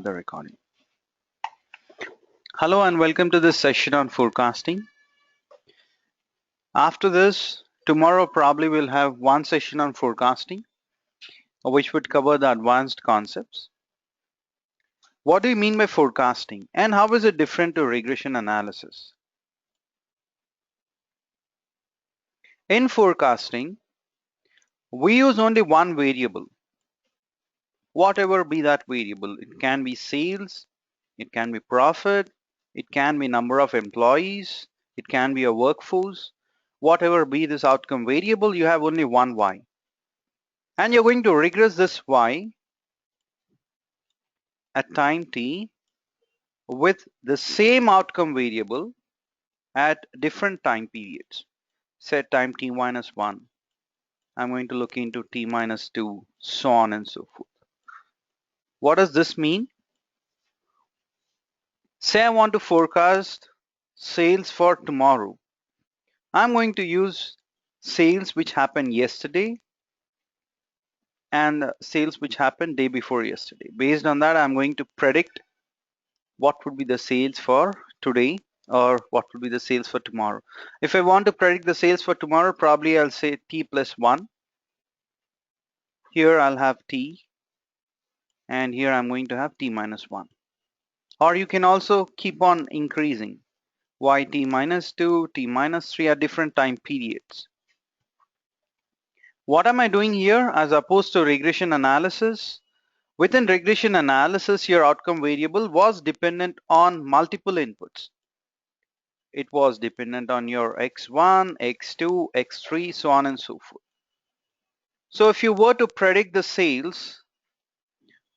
the recording. Hello and welcome to this session on forecasting. After this, tomorrow probably we'll have one session on forecasting, which would cover the advanced concepts. What do you mean by forecasting and how is it different to regression analysis? In forecasting, we use only one variable, whatever be that variable. It can be sales, it can be profit, it can be number of employees, it can be a workforce. Whatever be this outcome variable, you have only one y. And you're going to regress this y at time t with the same outcome variable at different time periods. Say time t minus 1. I'm going to look into t minus 2, so on and so forth. What does this mean? Say I want to forecast sales for tomorrow. I'm going to use sales which happened yesterday and sales which happened day before yesterday. Based on that, I'm going to predict what would be the sales for today or what would be the sales for tomorrow. If I want to predict the sales for tomorrow, probably I'll say t plus 1. Here I'll have t and here I'm going to have t minus 1. Or you can also keep on increasing yt minus 2, t minus 3 at different time periods. What am I doing here as opposed to regression analysis? Within regression analysis, your outcome variable was dependent on multiple inputs. It was dependent on your x1, x2, x3, so on and so forth. So if you were to predict the sales,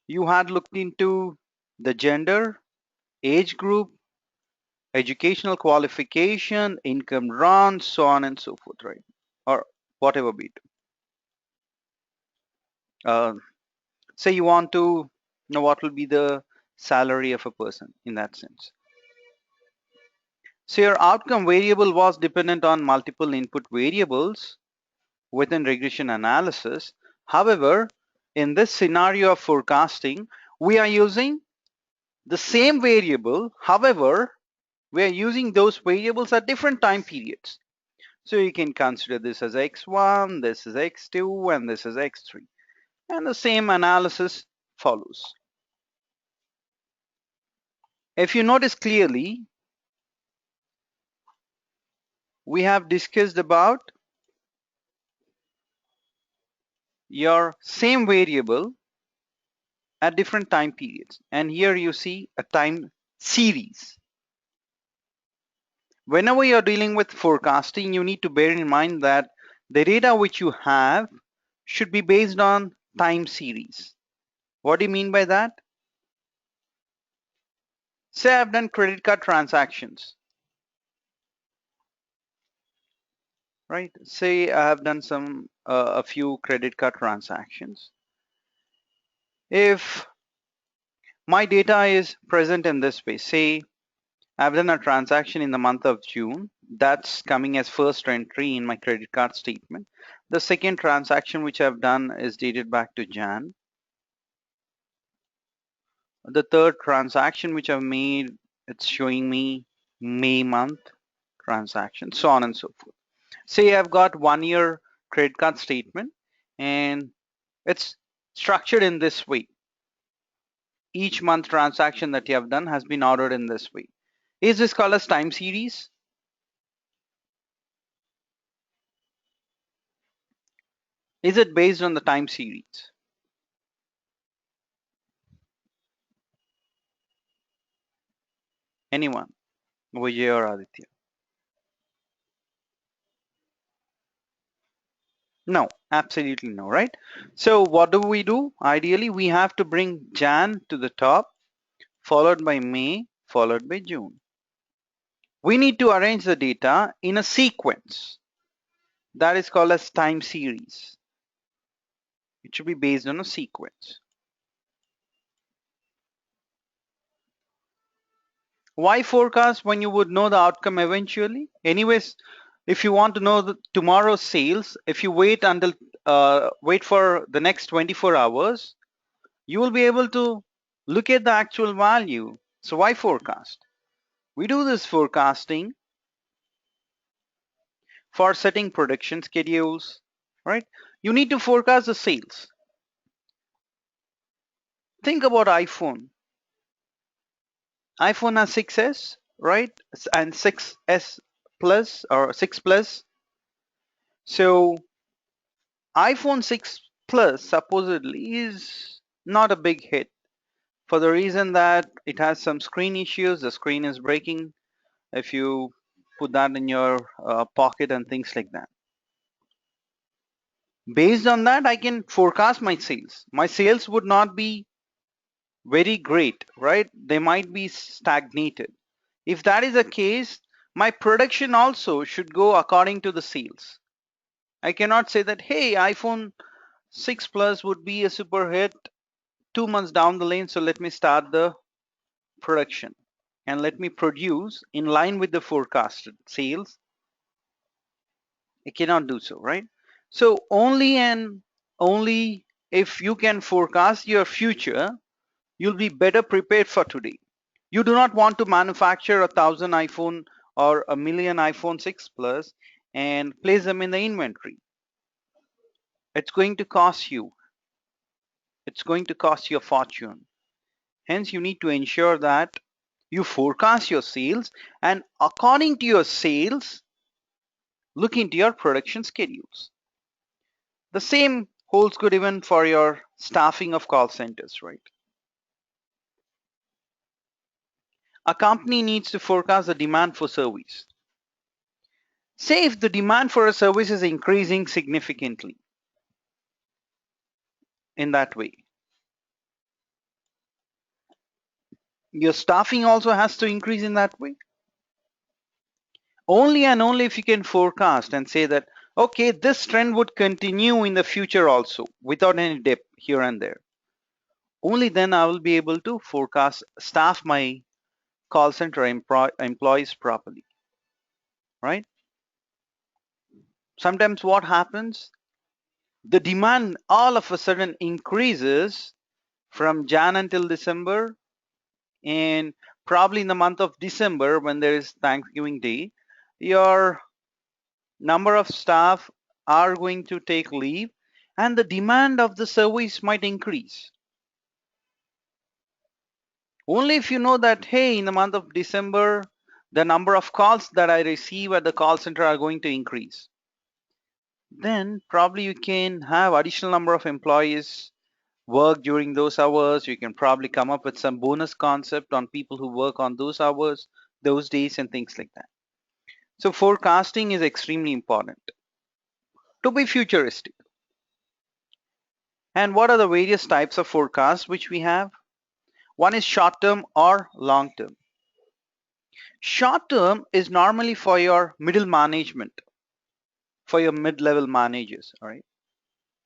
you had looked into the gender, age group, educational qualification, income run, so on and so forth, right? Or whatever be it. Say you want to know what will be the salary of a person in that sense. So your outcome variable was dependent on multiple input variables within regression analysis. However, in this scenario of forecasting, we are using the same variable. However, we are using those variables at different time periods. So you can consider this as x1, this is x2, and this is x3. And the same analysis follows. If you notice clearly, we have discussed about your same variable at different time periods. And here you see a time series. Whenever you're dealing with forecasting, you need to bear in mind that the data which you have should be based on time series. What do you mean by that? Say I've done credit card transactions, right? Say I have done a few credit card transactions. If my data is present in this way, say I've done a transaction in the month of June, that's coming as first entry in my credit card statement. The second transaction which I've done is dated back to Jan. The third transaction which I've made, it's showing me May month transaction, so on and so forth. Say I've got 1 year credit card statement and it's structured in this way. Each month transaction that you have done has been ordered in this way. Is this called as time series? Is it based on the time series? Anyone? Vijay or Aditya? No, absolutely no, right? So what do? Ideally, we have to bring Jan to the top, followed by May, followed by June. We need to arrange the data in a sequence. That is called as time series. It should be based on a sequence. Why forecast when you would know the outcome eventually? Anyways, if you want to know the tomorrow's sales, if you wait for the next 24 hours, you will be able to Look at the actual value. So why forecast? We do this forecasting for setting production schedules, right? You need to forecast the sales. Think about iPhone. iPhone has 6s, right? And 6s plus or 6 plus. So iPhone 6 plus supposedly is not a big hit for the reason that it has some screen issues. The screen is breaking if you put that in your pocket and things like that. Based on that, I can forecast my sales. My sales would not be very great, right? They might be stagnated. If that is the case, my production also should go according to the sales. I cannot say that, hey, iPhone 6 Plus would be a super hit 2 months down the lane, so let me start the production and let me produce in line with the forecasted sales. I cannot do so, right? So only and only if you can forecast your future, you'll be better prepared for today. You do not want to manufacture 1,000 iPhone or 1,000,000 iPhone 6 Plus and place them in the inventory. It's going to cost you. It's going to cost you a fortune. Hence, you need to ensure that you forecast your sales, and according to your sales, look into your production schedules. The same holds good even for your staffing of call centers, right? A company needs to forecast the demand for service. Say if the demand for a service is increasing significantly in that way, your staffing also has to increase in that way. Only and only if you can forecast and say that, okay, this trend would continue in the future also without any dip here and there. Only then I will be able to forecast, staff my call center employees properly, right? Sometimes what happens, the demand all of a sudden increases from Jan until December, and probably in the month of December when there is Thanksgiving Day, your number of staff are going to take leave and the demand of the service might increase. Only if you know that, hey, in the month of December, the number of calls that I receive at the call center are going to increase. Then probably you can have additional number of employees work during those hours. You can probably come up with some bonus concept on people who work on those hours, those days, and things like that. So forecasting is extremely important to be futuristic. And what are the various types of forecasts which we have? One is short term or long term. Short term is normally for your middle management, for your mid-level managers, all right?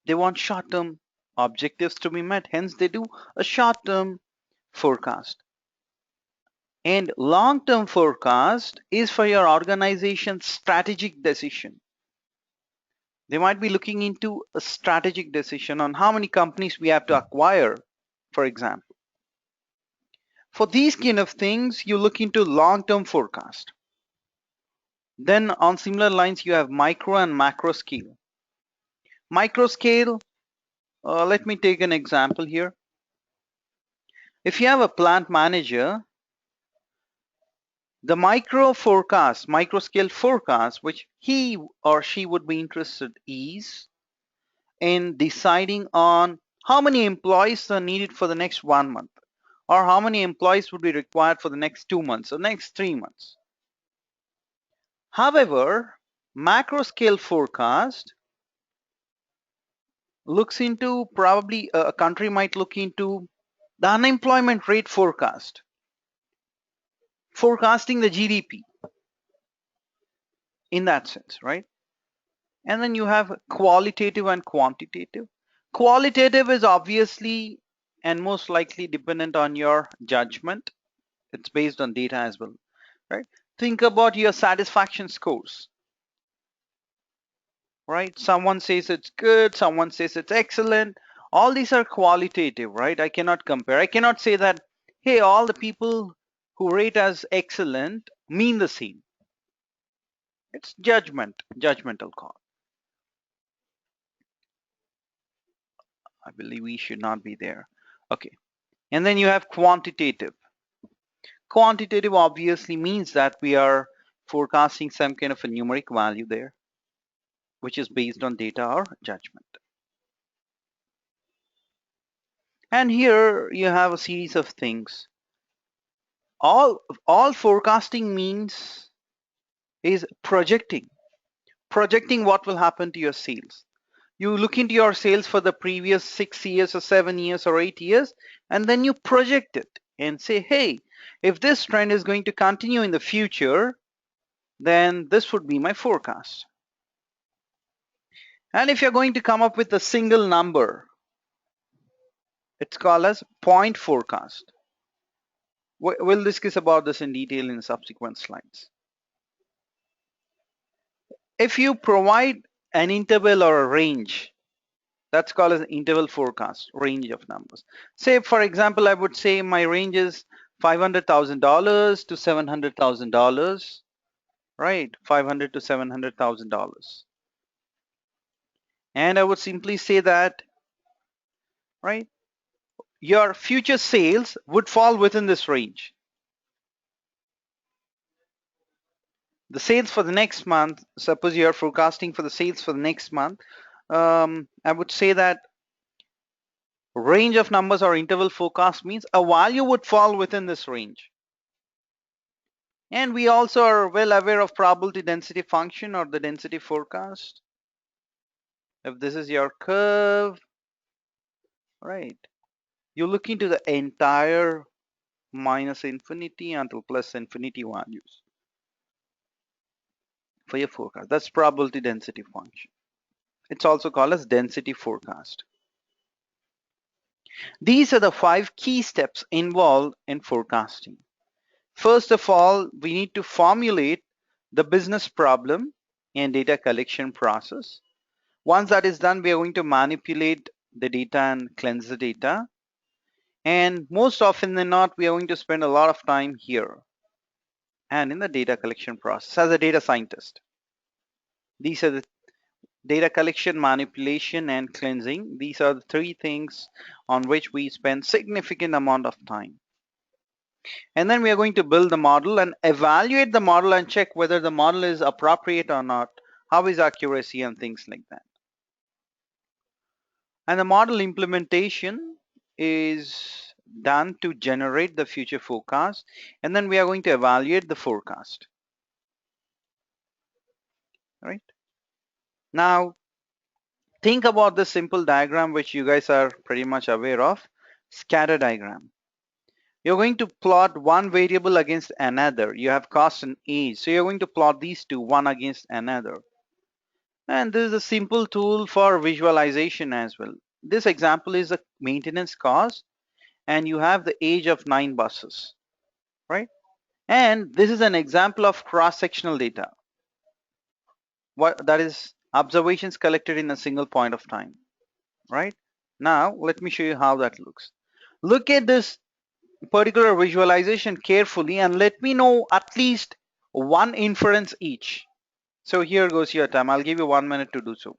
They want short term objectives to be met, hence they do a short term forecast. And long term forecast is for your organization's strategic decision. They might be looking into a strategic decision on how many companies we have to acquire, for example. For these kind of things, you look into long-term forecast. Then on similar lines, you have micro and macro scale. Micro scale, let me take an example here. If you have a plant manager, the micro scale forecast, which he or she would be interested is in deciding on how many employees are needed for the next 1 month, or how many employees would be required for the next 2 months or next 3 months. However, macro scale forecast looks into, probably a country might look into the unemployment rate forecast, forecasting the GDP in that sense, right? And then you have qualitative and quantitative. Qualitative is obviously and most likely dependent on your judgment. It's based on data as well, right? Think about your satisfaction scores, right? Someone says it's good, someone says it's excellent. All these are qualitative, right? I cannot compare. I cannot say that, hey, all the people who rate as excellent mean the same. It's judgmental call. I believe we should not be there. Okay. And then you have quantitative. Quantitative obviously means that we are forecasting some kind of a numeric value there, which is based on data or judgment. And here you have a series of things. All forecasting means is projecting what will happen to your sales. You look into your sales for the previous 6 years or 7 years or 8 years, and then you project it and say, hey, if this trend is going to continue in the future, then this would be my forecast. And if you're going to come up with a single number, it's called as point forecast. We'll discuss about this in detail in subsequent slides. If you provide an interval or a range, that's called as interval forecast, range of numbers. Say, for example, I would say my range is $500,000 to $700,000, right? $500 to $700,000. And I would simply say that, right, your future sales would fall within this range. The sales for the next month, suppose you are forecasting for the sales for the next month, I would say that range of numbers or interval forecast means a value would fall within this range. And we also are well aware of probability density function or the density forecast. If this is your curve, right, you look into the entire minus infinity until plus infinity values for your forecast. That's probability density function. It's also called as density forecast. These are the 5 key steps involved in forecasting. First of all, we need to formulate the business problem and data collection process. Once that is done, we are going to manipulate the data and cleanse the data. And most often than not, we are going to spend a lot of time here and in the data collection process as a data scientist. These are the data collection, manipulation, and cleansing. These are the 3 things on which we spend significant amount of time. And then we are going to build the model and evaluate the model and check whether the model is appropriate or not, how is accuracy and things like that. And the model implementation is done to generate the future forecast, and then we are going to evaluate the forecast. Right? Now, think about this simple diagram which you guys are pretty much aware of, scatter diagram. You're going to plot one variable against another. You have cost and age. So you're going to plot these two, one against another. And this is a simple tool for visualization as well. This example is a maintenance cost, and you have the age of 9 buses, right? And this is an example of cross-sectional data. What that is observations collected in a single point of time, right? Now, let me show you how that looks. Look at this particular visualization carefully and let me know at least one inference each. So here goes your time. I'll give you 1 minute to do so.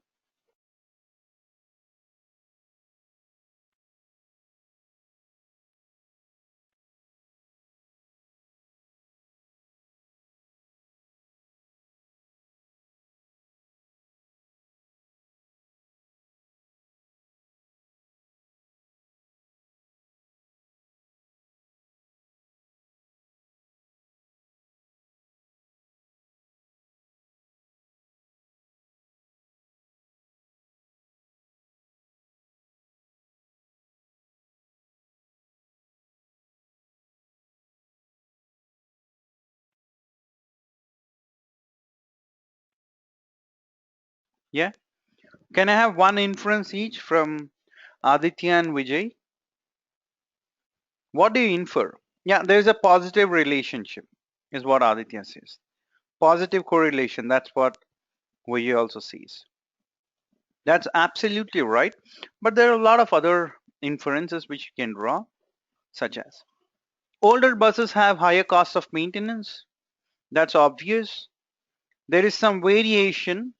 Yeah. Can I have one inference each from Aditya and Vijay? What do you infer? Yeah, there's a positive relationship, is what Aditya says. Positive correlation, that's what Vijay also sees. That's absolutely right. But there are a lot of other inferences which you can draw, such as older buses have higher cost of maintenance. That's obvious. There is some variation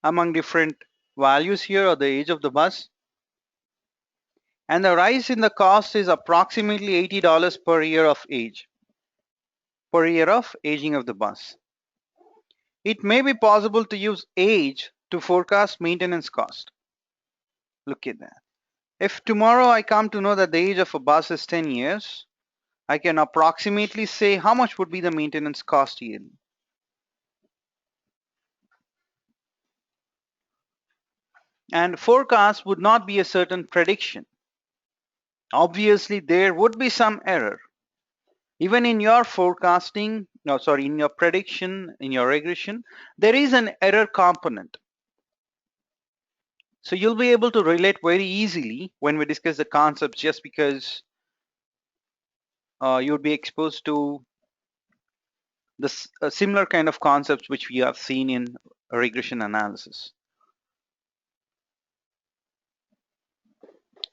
among different values here or the age of the bus. And the rise in the cost is approximately $80 per year of age, per year of aging of the bus. It may be possible to use age to forecast maintenance cost. Look at that. If tomorrow I come to know that the age of a bus is 10 years, I can approximately say how much would be the maintenance cost yearly. And forecast would not be a certain prediction. Obviously, there would be some error. Even in your forecasting, no, sorry, in your prediction, in your regression, there is an error component. So you'll be able to relate very easily when we discuss the concepts just because you'll be exposed to this similar kind of concepts which we have seen in regression analysis.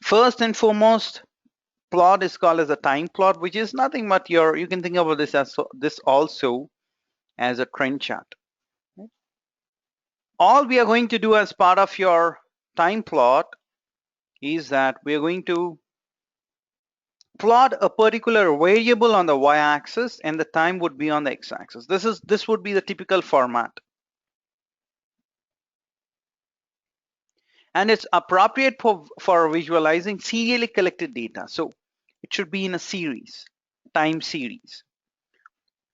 First and foremost, plot is called as a time plot, which is nothing but you can think about this as this also as a trend chart. All we are going to do as part of your time plot is that we are going to plot a particular variable on the y-axis and the time would be on the x-axis. This would be the typical format. And it's appropriate for visualizing serially collected data. So it should be in a series, time series.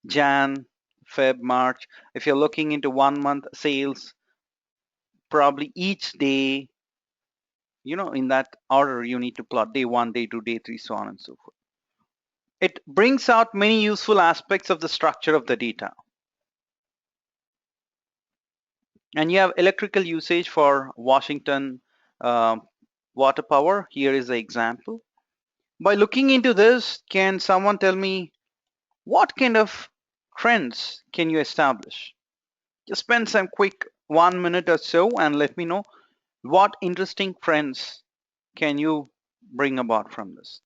Jan, Feb, March. If you're looking into 1 month sales, probably each day, in that order you need to plot day 1, day 2, day 3, so on and so forth. It brings out many useful aspects of the structure of the data. And you have electrical usage for Washington water power. Here is the example. By looking into this, can someone tell me what kind of trends can you establish? Just spend some quick 1 minute or so and let me know what interesting trends can you bring about from this.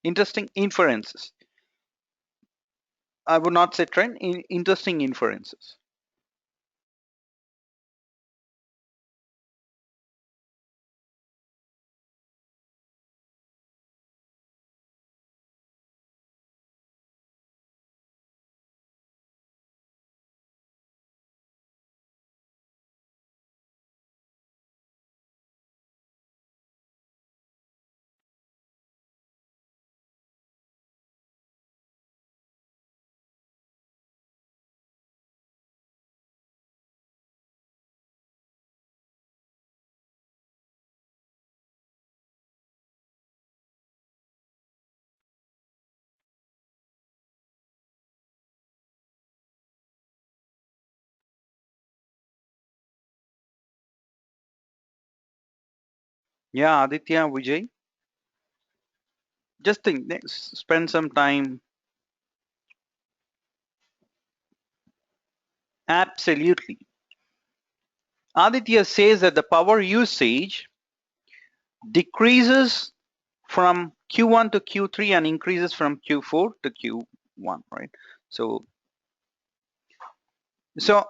Interesting inferences. I would not say trend, interesting inferences. Yeah, Aditya, Vijay, just think, spend some time. Absolutely. Aditya says that the power usage decreases from Q1 to Q3 and increases from Q4 to Q1, right? So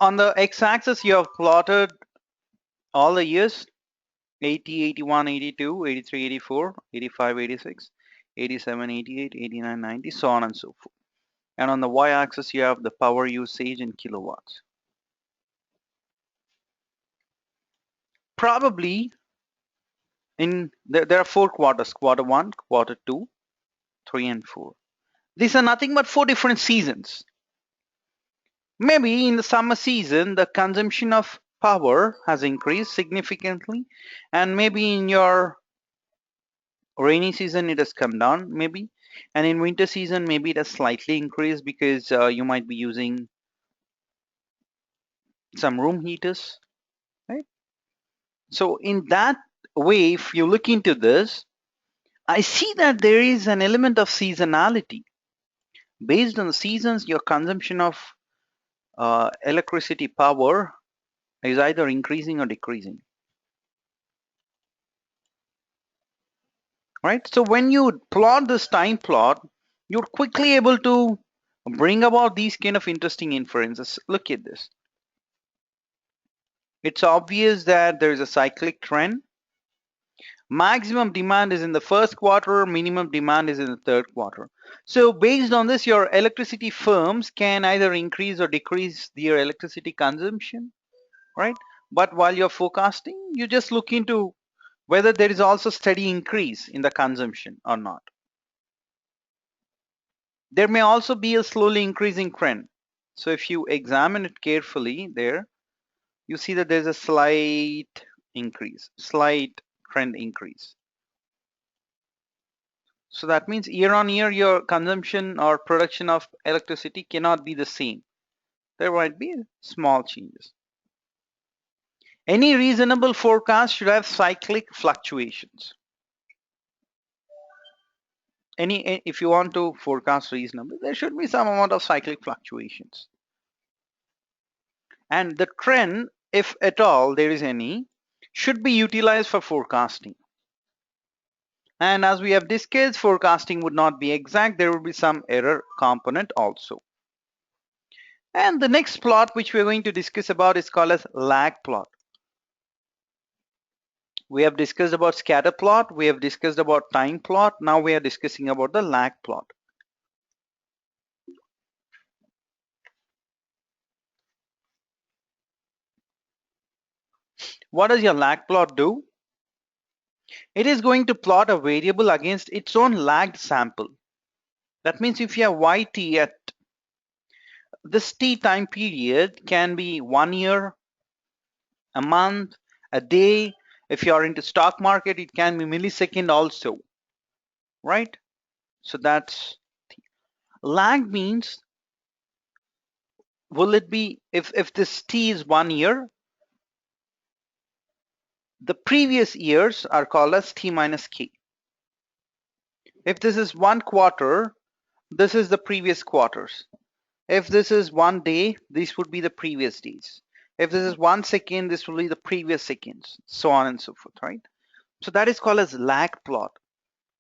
on the x-axis, you have plotted all the years, 80, 81, 82, 83, 84, 85, 86, 87, 88, 89, 90, so on and so forth. And on the y-axis, you have the power usage in kilowatts. Probably there are 4 quarters, quarter 1, quarter 2, 3, and 4. These are nothing but 4 different seasons. Maybe in the summer season, the consumption of power has increased significantly, and maybe in your rainy season it has come down, maybe, and in winter season maybe it has slightly increased because you might be using some room heaters, right? So in that way, if you look into this, I see that there is an element of seasonality. Based on the seasons, your consumption of electricity power is either increasing or decreasing. right? So when you plot this time plot, you're quickly able to bring about these kind of interesting inferences. Look at this. It's obvious that there is a cyclic trend. Maximum demand is in the first quarter, minimum demand is in the third quarter. So based on this, your electricity firms can either increase or decrease their electricity consumption, right? But while you're forecasting, you just look into whether there is also steady increase in the consumption or not. There may also be a slowly increasing trend. So if you examine it carefully there, you see that there's a slight increase, slight trend increase. So that means year on year, your consumption or production of electricity cannot be the same. There might be small changes. Any reasonable forecast should have cyclic fluctuations. If you want to forecast reasonably, there should be some amount of cyclic fluctuations. And the trend, if at all there is any, should be utilized for forecasting. And as we have discussed, forecasting would not be exact. There will be some error component also. And the next plot which we're going to discuss about is called as lag plot. We have discussed about scatter plot. We have discussed about time plot. Now we are discussing about the lag plot. What does your lag plot do? It is going to plot a variable against its own lagged sample. That means if you have yt at this t time period can be 1 year, a month, a day. If you are into stock market, it can be millisecond also, right? So that's lag means, will it be, if this t is 1 year, the previous years are called as t minus k. If this is 1 quarter, this is the previous quarters. If this is 1 day, these would be the previous days. If this is 1 second, this will be the previous seconds, so on and so forth, right? So that is called as lag plot.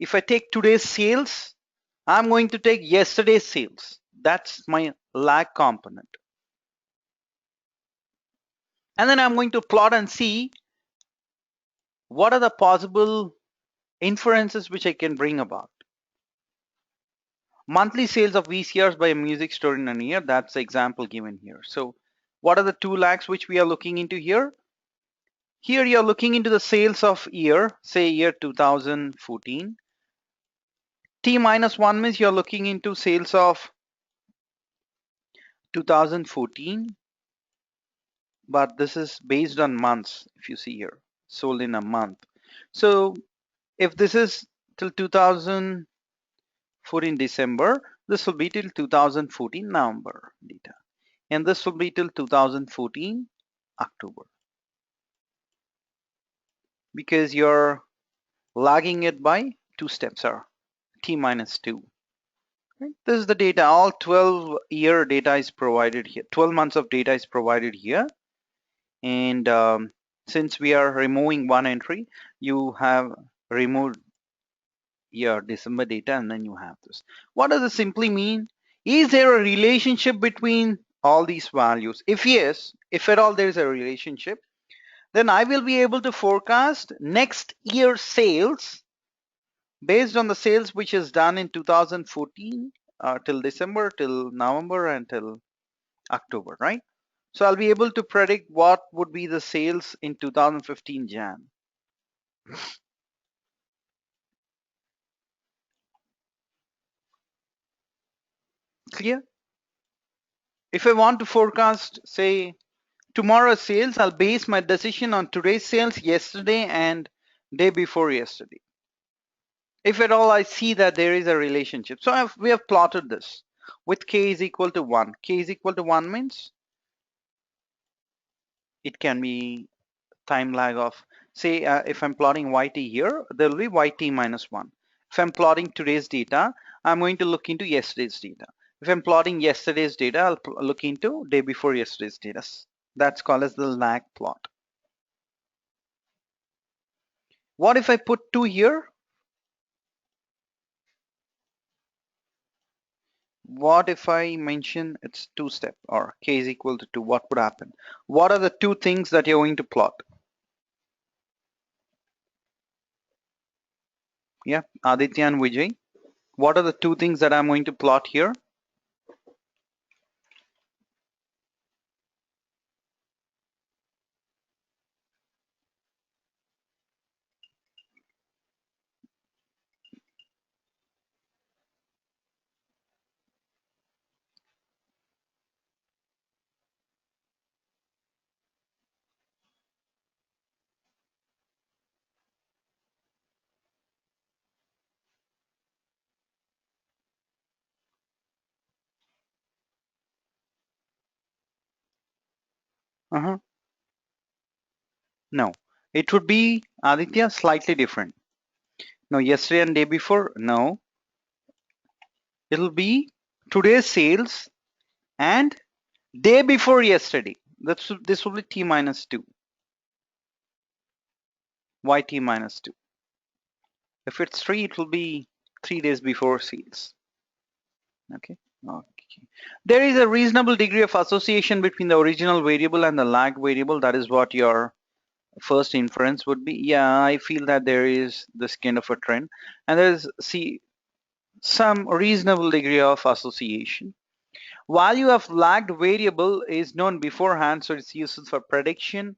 If I take today's sales, I'm going to take yesterday's sales. That's my lag component. And then I'm going to plot and see what are the possible inferences which I can bring about. Monthly sales of VCRs by a music store in a year, that's the example given here. So what are the two lags which we are looking into here? Here you're looking into the sales of year, say year 2014. T minus 1 means you're looking into sales of 2014, but this is based on months. If you see here, sold in a month. So if this is till 2014 December, this will be till 2014 November data, and this will be till 2014 October, because you're lagging it by 2 steps, or T minus 2. Right? This is the data. All 12-year data is provided here. 12 months of data is provided here. And since we are removing one entry, you have removed your December data, and then you have this. What does this simply mean? Is there a relationship between all these values? If yes, if at all there is a relationship, then I will be able to forecast next year's sales based on the sales which is done in 2014 till December, till November, and till October, right? So I'll be able to predict what would be the sales in 2015 Jan. Clear? If I want to forecast, say, tomorrow's sales, I'll base my decision on today's sales, yesterday, and day before yesterday. If at all I see that there is a relationship. So we have plotted this with k is equal to 1. K is equal to 1 means it can be time lag of, say, if I'm plotting yt here, there will be yt minus 1. If I'm plotting today's data, I'm going to look into yesterday's data. If I'm plotting yesterday's data, I'll look into day before yesterday's data. That's called as the lag plot. What if I put 2 here? What if I mention it's two-step or k is equal to 2? What would happen? What are the two things that you're going to plot? Yeah, Aditya and Vijay. What are the two things that I'm going to plot here? Uh-huh. No, it would be Aditya slightly different. No, yesterday and day before. No, it'll be today's sales and day before yesterday. This will be t minus 2. Why t minus 2? If it's 3, it will be 3 days before sales. Okay. Okay. There is a reasonable degree of association between the original variable and the lag variable. That is what your first inference would be. Yeah, I feel that there is this kind of a trend, and there's some reasonable degree of association. Value of lagged variable is known beforehand, so it's useful for prediction.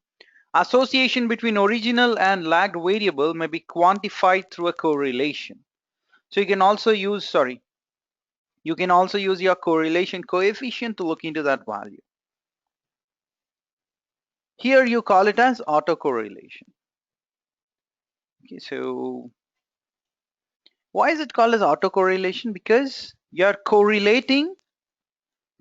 Association between original and lagged variable may be quantified through a correlation. So you can also use, you can also use your correlation coefficient to look into that value. Here you call it as autocorrelation. Okay, so why is it called as autocorrelation? Because you're correlating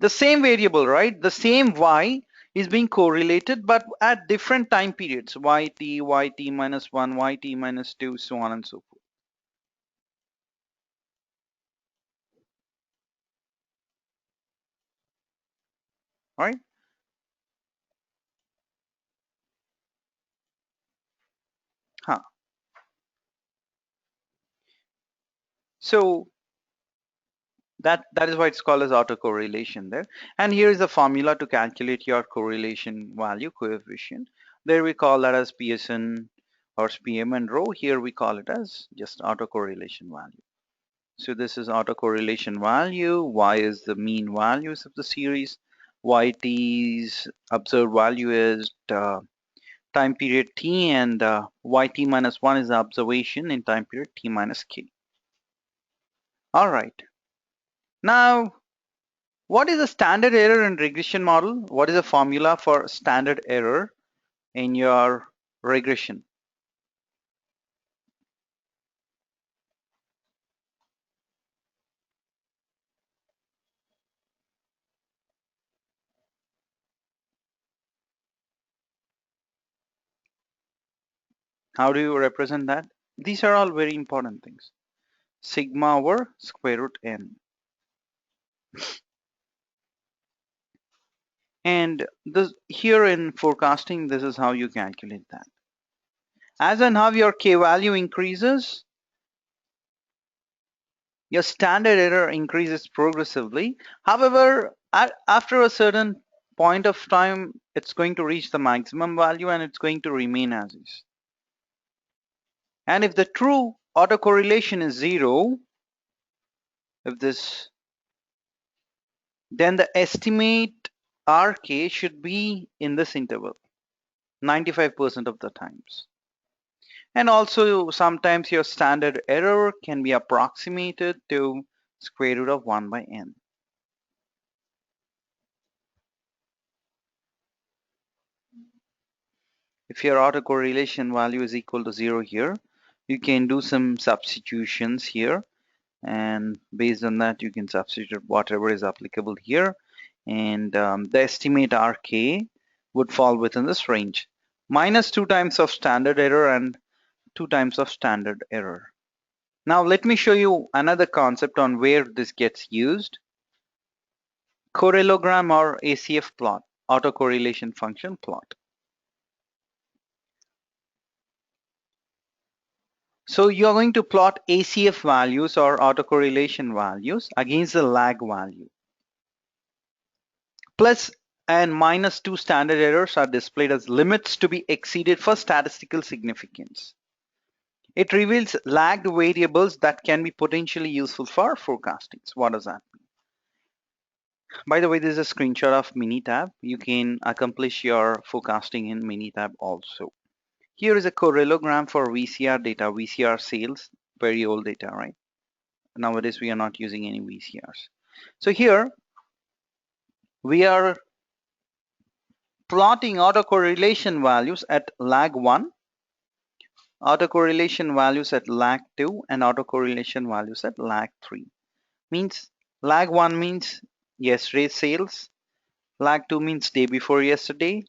the same variable, right? The same y is being correlated, but at different time periods, yt minus 1, yt minus 2, so on and so forth. All right? Huh. So that is why it's called as autocorrelation there. And here is the formula to calculate your correlation value coefficient. There we call that as Pearson or SPM and rho. Here we call it as just autocorrelation value. So this is autocorrelation value. Y is the mean values of the series. Yt's observed value is time period t, and yt minus 1 is the observation in time period t minus k. All right. Now, what is the standard error in regression model? What is the formula for standard error in your regression? How do you represent that? These are all very important things. Sigma over square root n. And this here in forecasting, this is how you calculate that. As and how your k value increases, your standard error increases progressively. However, after a certain point of time, it's going to reach the maximum value and it's going to remain as is. And if the true autocorrelation is 0, if this, then the estimate RK should be in this interval 95% of the times. And also sometimes your standard error can be approximated to square root of 1 by n. If your autocorrelation value is equal to 0 here, you can do some substitutions here, and based on that you can substitute whatever is applicable here, and the estimate RK would fall within this range. Minus 2 times of standard error and 2 times of standard error. Now let me show you another concept on where this gets used. Correlogram or ACF plot, autocorrelation function plot. So you're going to plot ACF values or autocorrelation values against the lag value. Plus and minus 2 standard errors are displayed as limits to be exceeded for statistical significance. It reveals lagged variables that can be potentially useful for forecasting. So what does that mean? By the way, this is a screenshot of Minitab. You can accomplish your forecasting in Minitab also. Here is a Correlogram for VCR data, VCR sales, very old data, right? Nowadays, we are not using any VCRs. So here, we are plotting autocorrelation values at lag 1, autocorrelation values at lag 2, and autocorrelation values at lag 3. Means lag 1 means yesterday's sales, lag 2 means day before yesterday,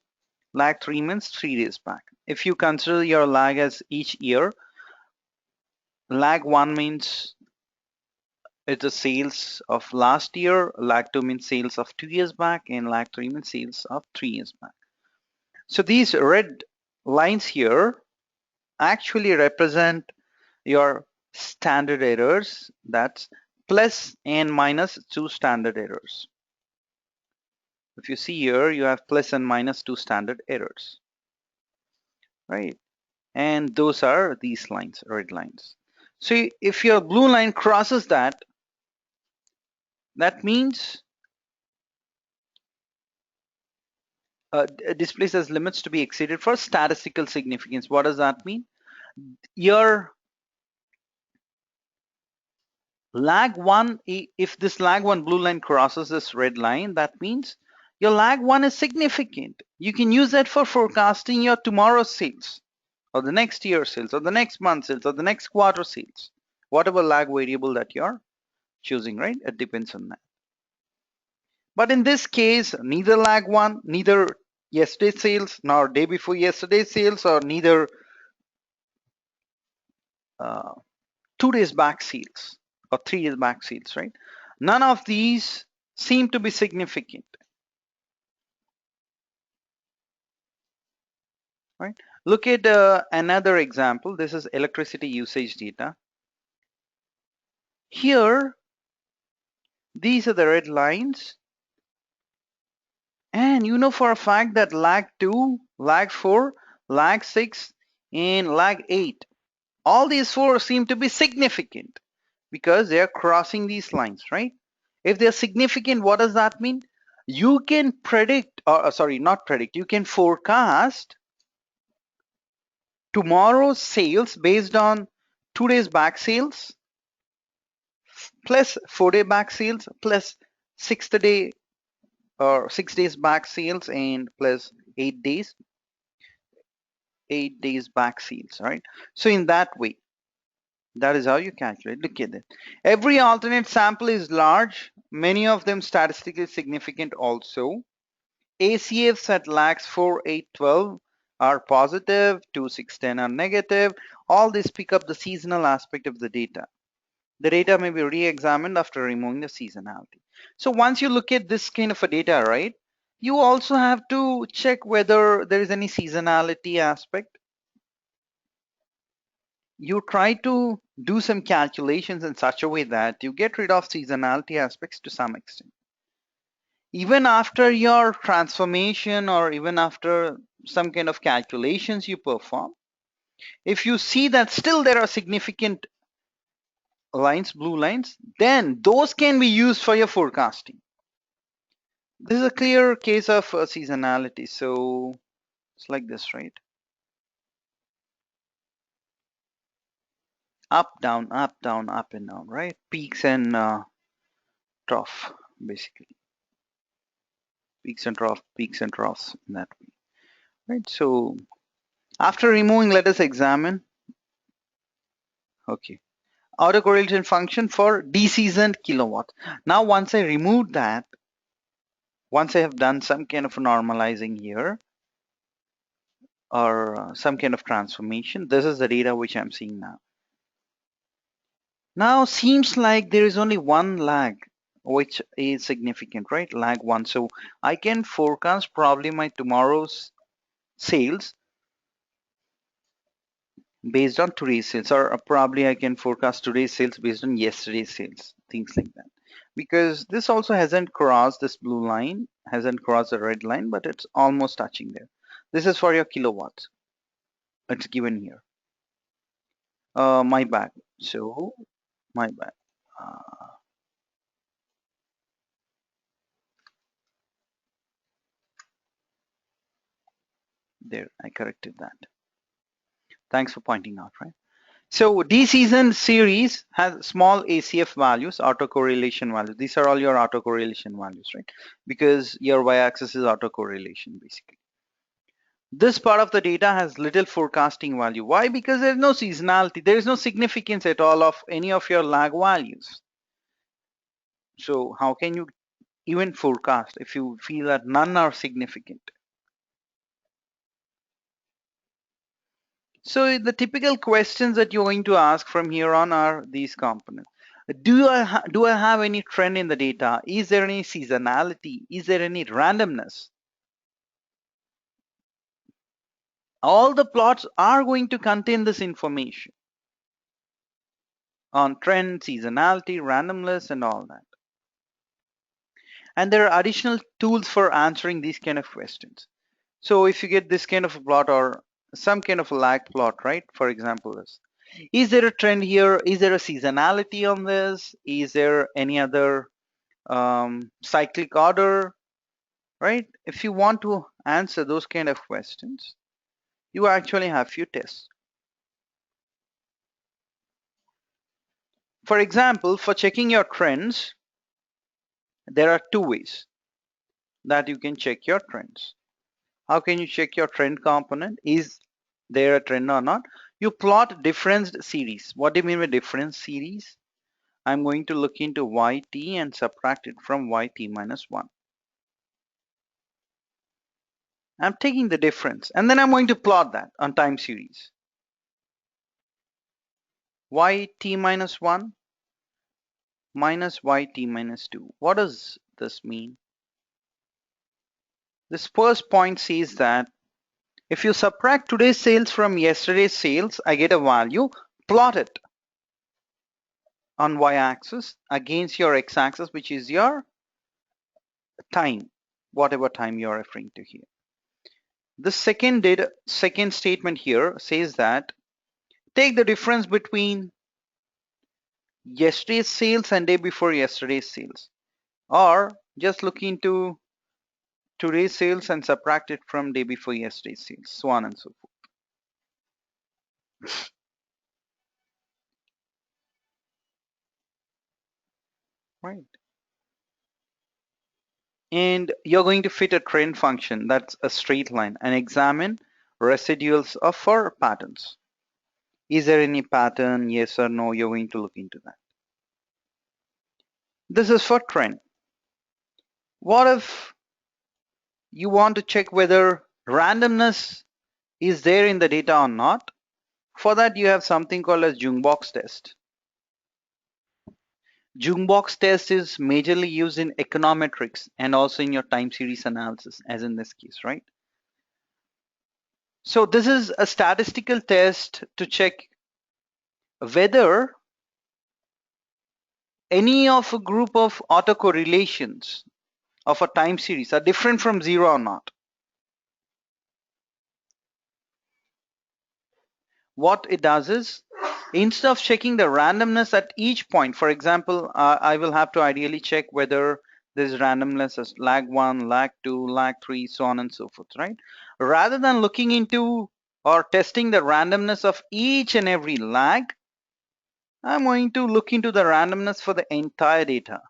lag 3 means 3 days back. If you consider your lag as each year, lag 1 means it's the sales of last year, lag 2 means sales of 2 years back, and lag 3 means sales of 3 years back. So these red lines here actually represent your standard errors. That's plus and minus 2 standard errors. If you see here, you have plus and minus 2 standard errors, right? And those are these lines, red lines. So if your blue line crosses that, that means displays as limits to be exceeded for statistical significance. What does that mean? Your lag 1, if this lag 1 blue line crosses this red line, that means your lag 1 is significant. You can use that for forecasting your tomorrow's sales, or the next year's sales, or the next month's sales, or the next quarter sales, whatever lag variable that you're choosing, right? It depends on that. But in this case, neither lag 1, neither yesterday's sales, nor day before yesterday's sales, or neither 2 days back sales or 3 days back sales, right? None of these seem to be significant, right? Look at another example. This is electricity usage data. Here, these are the red lines. And you know for a fact that lag 2, lag 4, lag 6, and lag 8, all these 4 seem to be significant because they are crossing these lines, right? If they're significant, what does that mean? You can predict, or sorry, not predict, you can forecast tomorrow's sales based on 2 days back sales plus 4 day back sales plus 6th day or 6 days back sales and plus 8 days back sales, right? So in that way, that is how you calculate. Look at it. Every alternate sample is large, many of them statistically significant also. ACFs at lags 4, 8, 12 are positive, 2, 6, 10 are negative. All these pick up the seasonal aspect of the data. The data may be re-examined after removing the seasonality. So once you look at this kind of a data, right, you also have to check whether there is any seasonality aspect. You try to do some calculations in such a way that you get rid of seasonality aspects to some extent. Even after your transformation or even after some kind of calculations you perform, if you see that still there are significant lines, blue lines, then those can be used for your forecasting. This is a clear case of seasonality. So it's like this, right? Up, down, up, down, up and down, right? Peaks and trough, basically. Peaks and troughs in that way, right? So after removing, let us examine. Okay. Autocorrelation function for deseasoned kilowatt. Now, once I remove that, once I have done some kind of normalizing here or some kind of transformation, this is the data which I'm seeing now. Now seems like there is only one lag which is significant, right? Lag 1. So I can forecast probably my tomorrow's sales based on today's sales, or probably I can forecast today's sales based on yesterday's sales, things like that. Because this also hasn't crossed this blue line, hasn't crossed the red line, but it's almost touching there. This is for your kilowatts. It's given here. My bad. So my bad. Uh, there, I corrected that. Thanks for pointing out, right? So D-season series has small ACF values, autocorrelation values. These are all your autocorrelation values, right? Because your y-axis is autocorrelation, basically. This part of the data has little forecasting value. Why? Because there's no seasonality. There is no significance at all of any of your lag values. So how can you even forecast if you feel that none are significant? So the typical questions that you're going to ask from here on are these components. Do I have any trend in the data? Is there any seasonality? Is there any randomness? All the plots are going to contain this information on trend, seasonality, randomness, and all that. And there are additional tools for answering these kind of questions. So if you get this kind of a plot or some kind of a lag plot, right? For example, this. Is there a trend here? Is there a seasonality on this? Is there any other cyclic order, right? If you want to answer those kind of questions, you actually have few tests. For example, for checking your trends, there are two ways that you can check your trends. How can you check your trend component? Is there a trend or not? You plot difference series. What do you mean by difference series? I'm going to look into yt and subtract it from yt minus 1. I'm taking the difference and then I'm going to plot that on time series. Yt minus 1 minus yt minus 2. What does this mean? This first point says that if you subtract today's sales from yesterday's sales, I get a value, plot it on y-axis against your x-axis, which is your time, whatever time you're referring to here. The second statement here says that take the difference between yesterday's sales and day before yesterday's sales, or just look into today's sales and subtract it from day before yesterday's sales, so on and so forth. Right. And you're going to fit a trend function that's a straight line and examine residuals of for patterns. Is there any pattern? Yes or no? You're going to look into that. This is for trend. What if you want to check whether randomness is there in the data or not? For that, you have something called as Jungbox test. Jungbox test is majorly used in econometrics and also in your time series analysis, as in this case, right? So this is a statistical test to check whether any of a group of autocorrelations of a time series are different from zero or not. What it does is, instead of checking the randomness at each point, for example, I will have to ideally check whether there's randomness as lag 1, lag 2, lag 3, so on and so forth, right? Rather than looking into or testing the randomness of each and every lag, I'm going to look into the randomness for the entire data.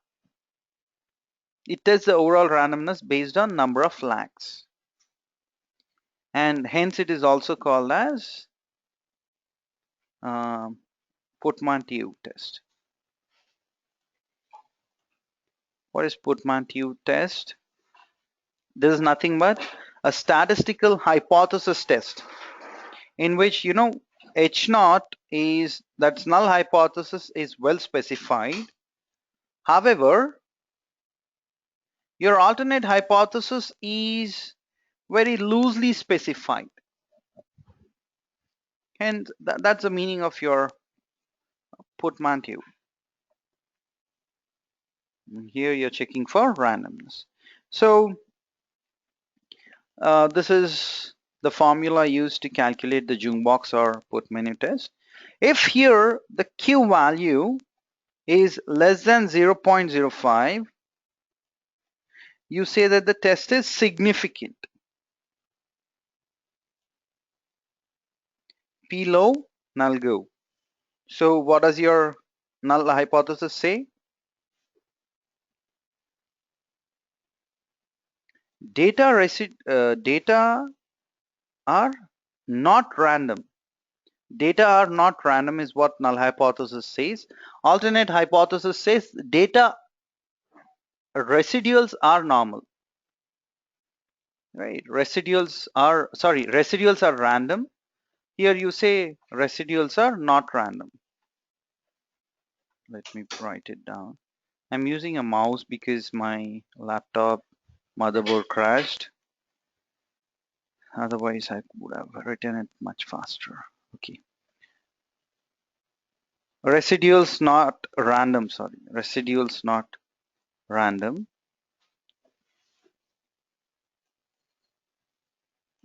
It tests the overall randomness based on number of lags. And hence it is also called as Portmanteau test. What is Portmanteau test? This is nothing but a statistical hypothesis test in which, you know, H naught is, that's null hypothesis, is well specified. However, your alternate hypothesis is very loosely specified. And that's the meaning of your portmanteau. Here you're checking for randomness. So this is the formula used to calculate the jukebox or portmanteau test. If here the Q value is less than 0.05, you say that the test is significant. P low, null go. So what does your null hypothesis say? Data are not random. Data are not random is what null hypothesis says. Alternate hypothesis says data residuals are normal. Right? Residuals are random. Here you say residuals are not random. Let me write it down. I'm using a mouse because my laptop motherboard crashed. Otherwise, I would have written it much faster. Okay. Residuals not random, sorry. Residuals not random.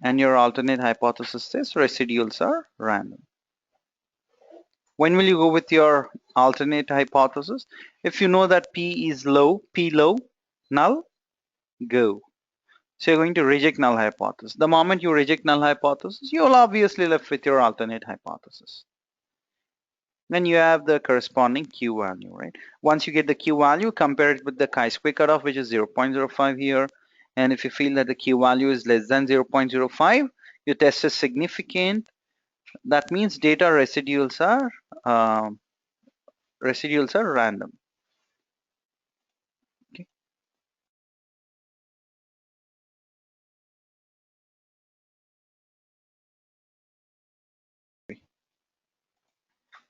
And your alternate hypothesis says residuals are random. When will you go with your alternate hypothesis? If you know that P is low, P low, null, go. So you're going to reject null hypothesis. The moment you reject null hypothesis, you'll obviously left with your alternate hypothesis. Then you have the corresponding Q value, right? Once you get the Q value, compare it with the chi-square cutoff, which is 0.05 here. And if you feel that the Q value is less than 0.05, your test is significant. That means data residuals are random. Okay.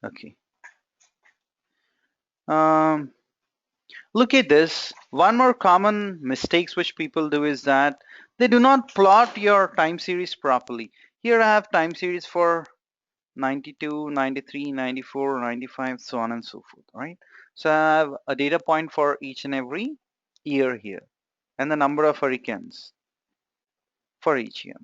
Okay. Look at this. One more common mistakes which people do is that they do not plot your time series properly. Here I have time series for 92, 93, 94, 95, so on and so forth, right? So I have a data point for each and every year here and the number of hurricanes for each year.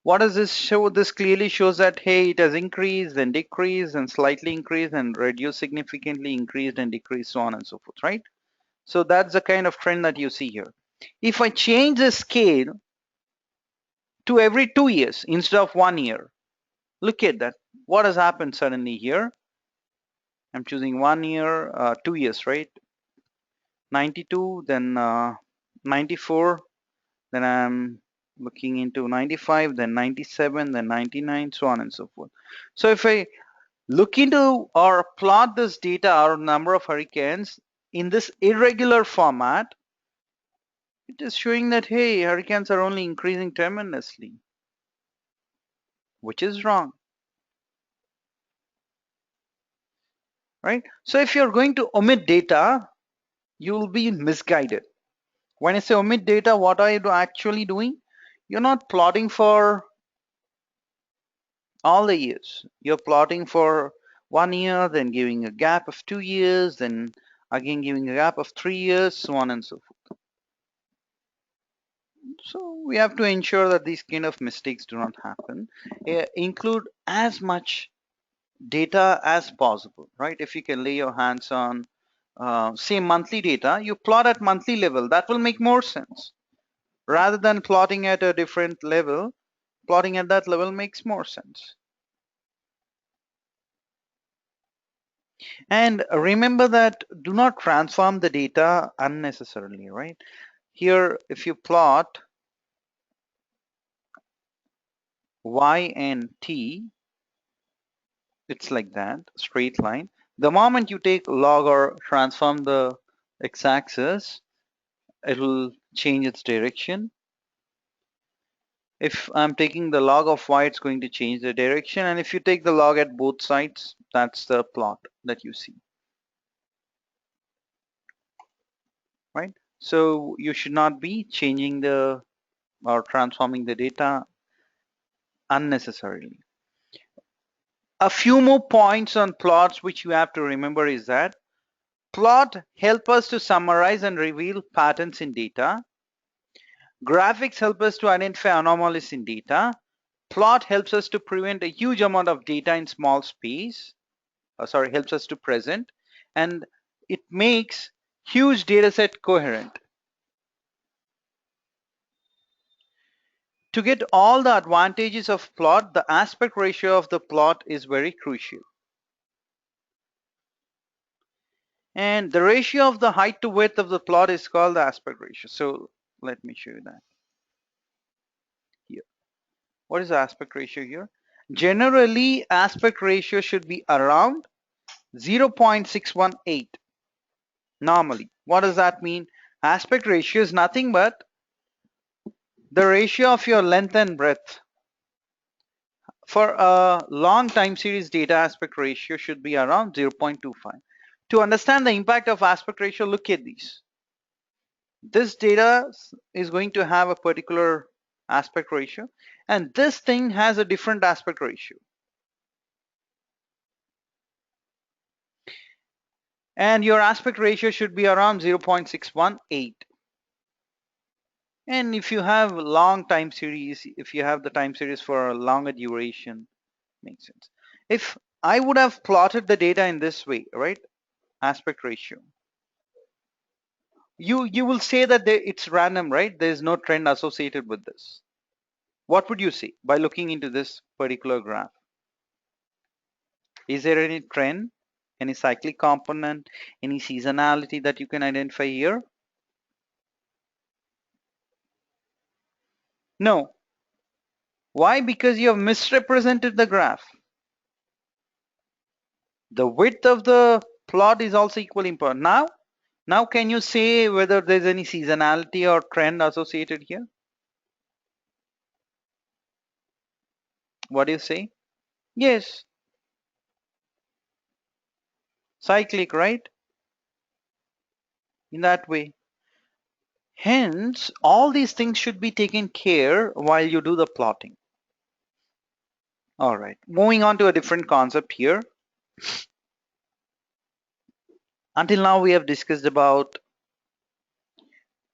What does this show? This clearly shows that, hey, it has increased and decreased and slightly increased and reduced significantly, increased and decreased, so on and so forth, right? So that's the kind of trend that you see here. If I change the scale to every 2 years instead of 1 year, look at that. What has happened suddenly here? I'm choosing 1 year, 2 years, right? 92, then 94, then I'm looking into 95, then 97, then 99, so on and so forth. So if I look into or plot this data or number of hurricanes in this irregular format, it is showing that, hey, hurricanes are only increasing tremendously, which is wrong, right? So if you're going to omit data, you will be misguided. When I say omit data, what are you actually doing? You're not plotting for all the years. You're plotting for 1 year, then giving a gap of 2 years, then again giving a gap of 3 years, so on and so forth. So we have to ensure that these kind of mistakes do not happen. Include as much data as possible, right? If you can lay your hands on say monthly data, you plot at monthly level. That will make more sense. Rather than plotting at a different level, plotting at that level makes more sense. And remember that do not transform the data unnecessarily, right? Here, if you plot y and t, it's like that, straight line. The moment you take log or transform the x-axis, it will change its direction. If I'm taking the log of y, it's going to change the direction. And if you take the log at both sides, that's the plot that you see, right? So you should not be changing or transforming the data unnecessarily. A few more points on plots which you have to remember is that plot help us to summarize and reveal patterns in data. Graphics help us to identify anomalies in data. Plot helps us to prevent a huge amount of data in small space. Helps us to present, and it makes huge data set coherent. To get all the advantages of plot, the aspect ratio of the plot is very crucial. And the ratio of the height to width of the plot is called the aspect ratio. So let me show you that here. What is the aspect ratio here? Generally, aspect ratio should be around 0.618 normally. What does that mean? Aspect ratio is nothing but the ratio of your length and breadth. For a long time series, data aspect ratio should be around 0.25. To understand the impact of aspect ratio, look at these. This data is going to have a particular aspect ratio, and this thing has a different aspect ratio. And your aspect ratio should be around 0.618. And if you have long time series, if you have the time series for a longer duration, makes sense. If I would have plotted the data in this way, right? Aspect ratio. You will say that it's random, right? There is no trend associated with this. What would you say by looking into this particular graph? Is there any trend, any cyclic component, any seasonality that you can identify here? No. Why? Because you have misrepresented the graph. The width of the plot is also equally important. Now can you say whether there's any seasonality or trend associated here? What do you say? Yes. Cyclic, right? In that way. Hence, all these things should be taken care while you do the plotting. All right, moving on to a different concept here. Until now, we have discussed about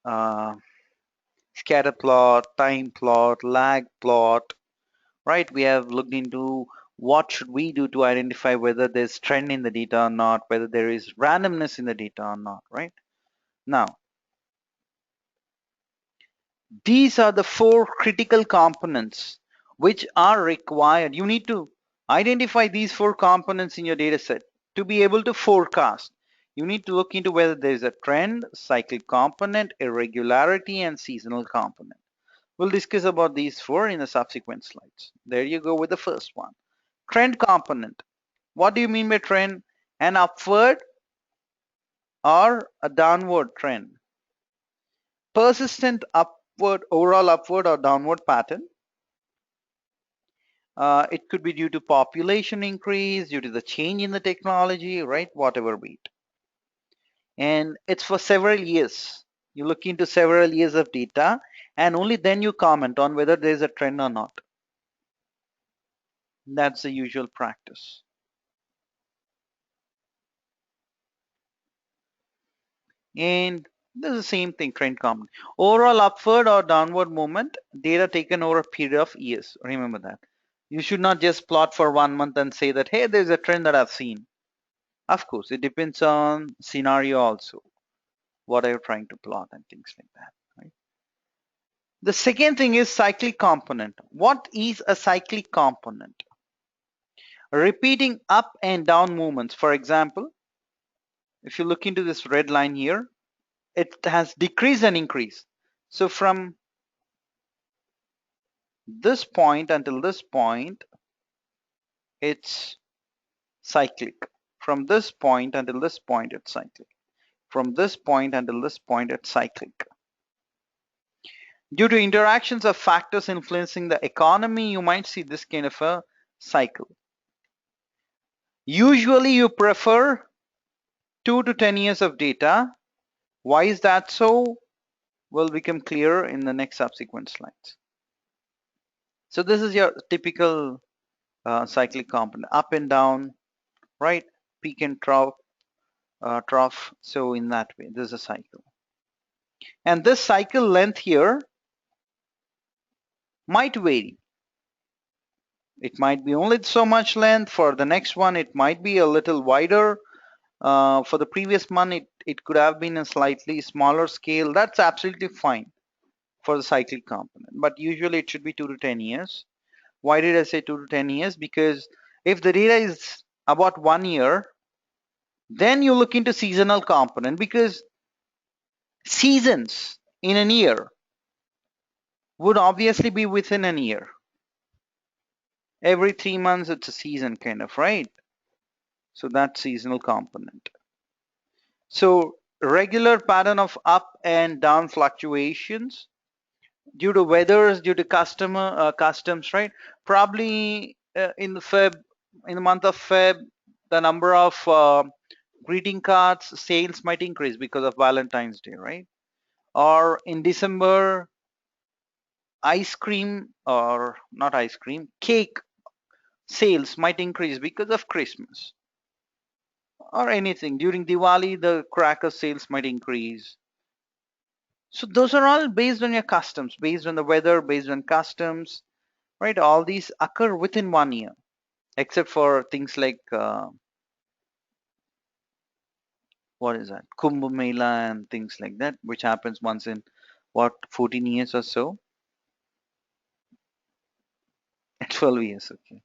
uh, scatter plot, time plot, lag plot, right? We have looked into what should we do to identify whether there's trend in the data or not, whether there is randomness in the data or not, right? Now, these are the four critical components which are required. You need to identify these four components in your data set to be able to forecast. You need to look into whether there is a trend, cyclic component, irregularity, and seasonal component. We'll discuss about these four in the subsequent slides. There you go with the first one. Trend component. What do you mean by trend? An upward or a downward trend. Persistent upward, overall upward or downward pattern. It could be due to population increase, due to the change in the technology, right? Whatever be it. And it's for several years. You look into several years of data and only then you comment on whether there's a trend or not. That's the usual practice. And this is the same thing, trend component. Overall upward or downward movement, data taken over a period of years. Remember that. You should not just plot for 1 month and say that, hey, there's a trend that I've seen. Of course, it depends on scenario also. What are you trying to plot and things like that, right? The second thing is cyclic component. What is a cyclic component? Repeating up and down movements. For example, if you look into this red line here, it has decreased and increased. So from this point until this point, it's cyclic. From this point until this point, it's cyclic. From this point until this point, it's cyclic. Due to interactions of factors influencing the economy, you might see this kind of a cycle. Usually you prefer 2 to 10 years of data. Why is that so? Will become clear in the next subsequent slides. So this is your typical cyclic component, up and down, right? Peak and trough. So in that way, this is a cycle. And this cycle length here might vary. It might be only so much length. For the next one, it might be a little wider. For the previous one, it could have been a slightly smaller scale. That's absolutely fine for the cyclic component. But usually it should be 2 to 10 years. Why did I say 2 to 10 years? Because if the data is about 1 year, then you look into seasonal component, because seasons in a year would obviously be within a year. Every 3 months it's a season kind of, right? So that's seasonal component. So regular pattern of up and down fluctuations due to weathers, due to customs, right? Probably in the month of Feb, the number of greeting cards sales might increase because of Valentine's Day, right? Or in December, ice cream, or not ice cream, cake sales might increase because of Christmas. Or anything during Diwali, the cracker sales might increase. So those are all based on your customs, based on the weather, based on customs, right? All these occur within 1 year, except for things like what is that, Kumbh Mela and things like that, which happens once in what, 14 years or so. 12 years, okay.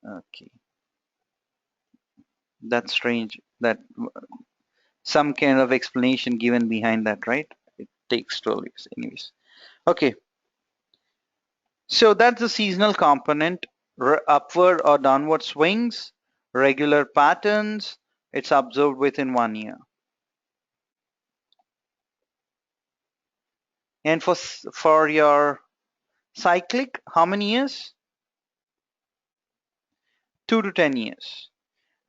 Okay, that's strange that some kind of explanation given behind that, right? It takes 12 years anyways. Okay, so that's the seasonal component. Upward or downward swings, regular patterns, it's observed within 1 year. And for your cyclic, how many years? 2 to 10 years.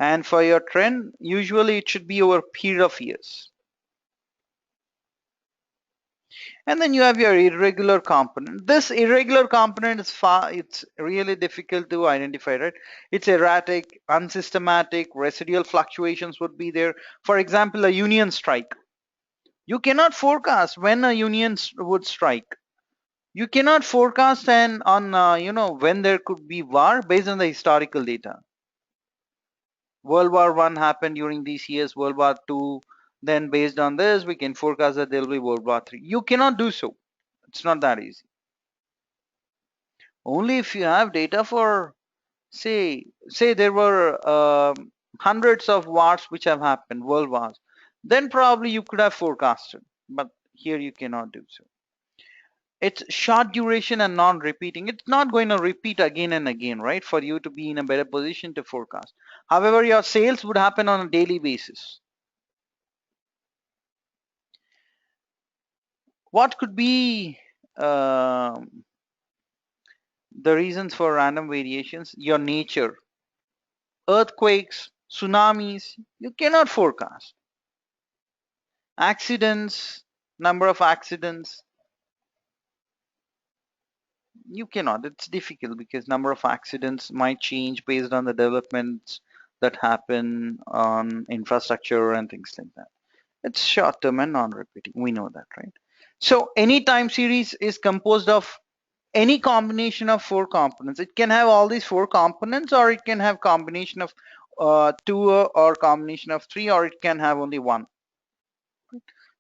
And for your trend, usually it should be over a period of years. And then you have your irregular component. This irregular component is it's really difficult to identify, right? It's erratic, unsystematic, residual fluctuations would be there. For example, a union strike. You cannot forecast when a union would strike. You cannot forecast when there could be war based on the historical data. World War I happened during these years, World War II. Then based on this, we can forecast that there will be World War III. You cannot do so. It's not that easy. Only if you have data for, say there were hundreds of wars which have happened, world wars, then probably you could have forecasted. But here you cannot do so. It's short duration and non-repeating. It's not going to repeat again and again, right? For you to be in a better position to forecast. However, your sales would happen on a daily basis. What could be the reasons for random variations? Your nature. Earthquakes, tsunamis, you cannot forecast. Accidents, number of accidents, you cannot. It's difficult because number of accidents might change based on the developments that happen on infrastructure and things like that. It's short term and non-repeating. We know that, right? So any time series is composed of any combination of 4 components. It can have all these 4 components, or it can have combination of 2, or combination of 3, or it can have only 1.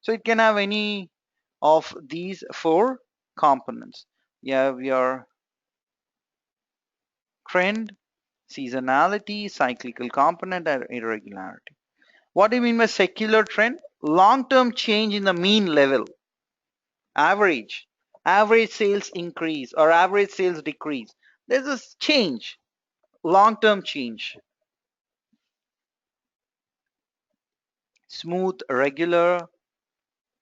So it can have any of these 4 components. You have your trend, seasonality, cyclical component, and irregularity. What do you mean by secular trend? Long-term change in the mean level. Average sales increase or average sales decrease. There's a change, long-term change. Smooth, regular,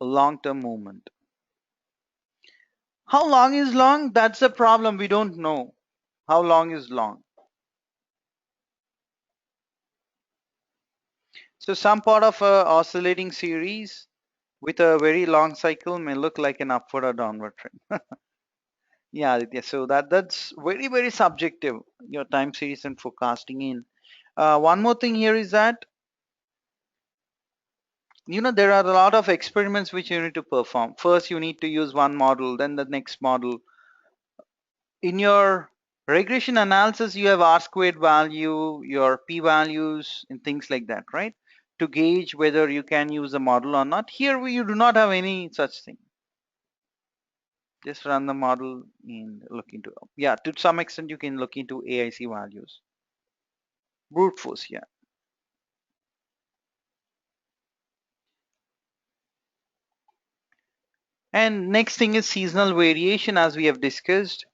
long-term movement. How long is long? That's the problem. We don't know how long is long. So some part of a oscillating series with a very long cycle may look like an upward or downward trend. Yeah, Aditya. So that's very, very subjective, your time series and forecasting in. One more thing here is that, there are a lot of experiments which you need to perform. First, you need to use one model, then the next model. In your regression analysis, you have R squared value, your P values, and things like that, right? To gauge whether you can use a model or not. Here, you do not have any such thing. Just run the model and look into, yeah, to some extent, you can look into AIC values. Brute force, yeah. And next thing is seasonal variation, as we have discussed.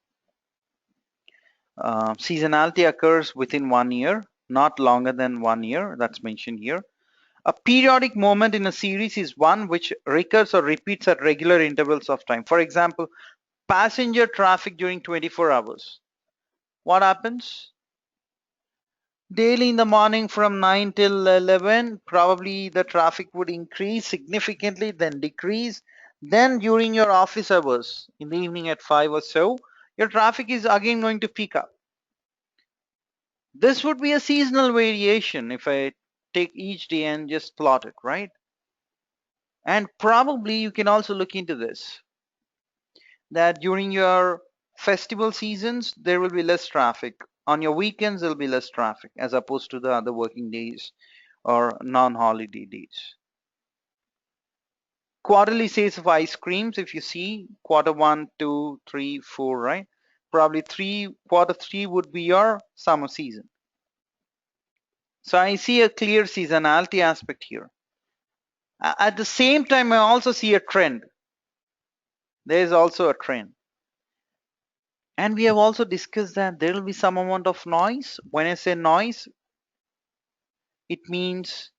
Seasonality occurs within 1 year, not longer than 1 year. That's mentioned here. A periodic moment in a series is one which recurs or repeats at regular intervals of time. For example, passenger traffic during 24 hours. What happens? Daily in the morning from 9 till 11, probably the traffic would increase significantly, then decrease. Then during your office hours, in the evening at 5 or so, your traffic is again going to peak up. This would be a seasonal variation if I take each day and just plot it, right? And probably you can also look into this, that during your festival seasons, there will be less traffic. On your weekends, there will be less traffic as opposed to the other working days or non-holiday days. Quarterly sales of ice creams, if you see quarter 1, 2, 3, 4, right? Probably quarter 3 would be your summer season. So I see a clear seasonality aspect here. At the same time, I also see a trend. There is also a trend. And we have also discussed that there will be some amount of noise. When I say noise, it means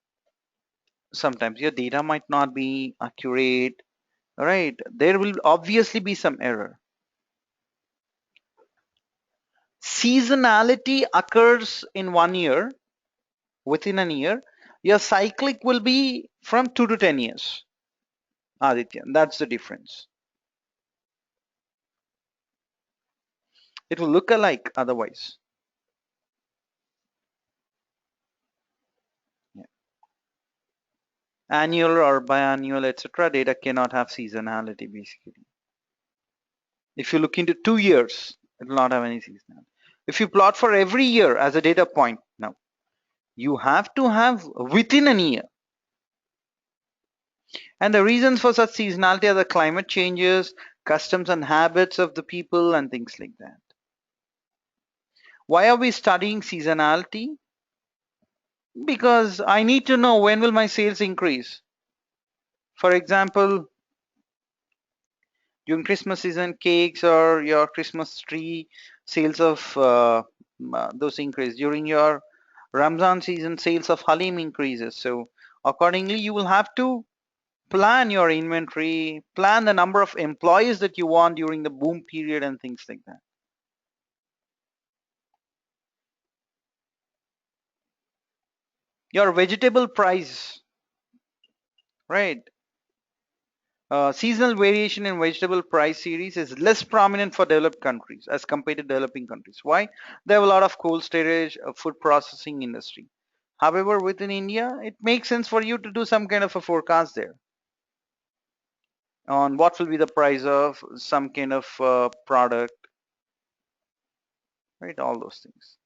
sometimes your data might not be accurate, right? There will obviously be some error. Seasonality occurs in 1 year, within an year. Your cyclic will be from 2 to 10 years. Aditya, that's the difference. It will look alike otherwise. Yeah. Annual or biannual, etc. data cannot have seasonality basically. If you look into 2 years, it will not have any seasonality. If you plot for every year as a data point, now you have to have within an year. And the reasons for such seasonality are the climate changes, customs and habits of the people, and things like that. Why are we studying seasonality? Because I need to know when will my sales increase. For example, during Christmas season, cakes or your Christmas tree sales of those increase. During your Ramzan season, sales of Halim increases. So accordingly, you will have to plan your inventory, plan the number of employees that you want during the boom period and things like that. Your vegetable price, right? Seasonal variation in vegetable price series is less prominent for developed countries as compared to developing countries. Why? They have a lot of cold storage, food processing industry. However, within India, it makes sense for you to do some kind of a forecast there on what will be the price of some kind of product, right? All those things.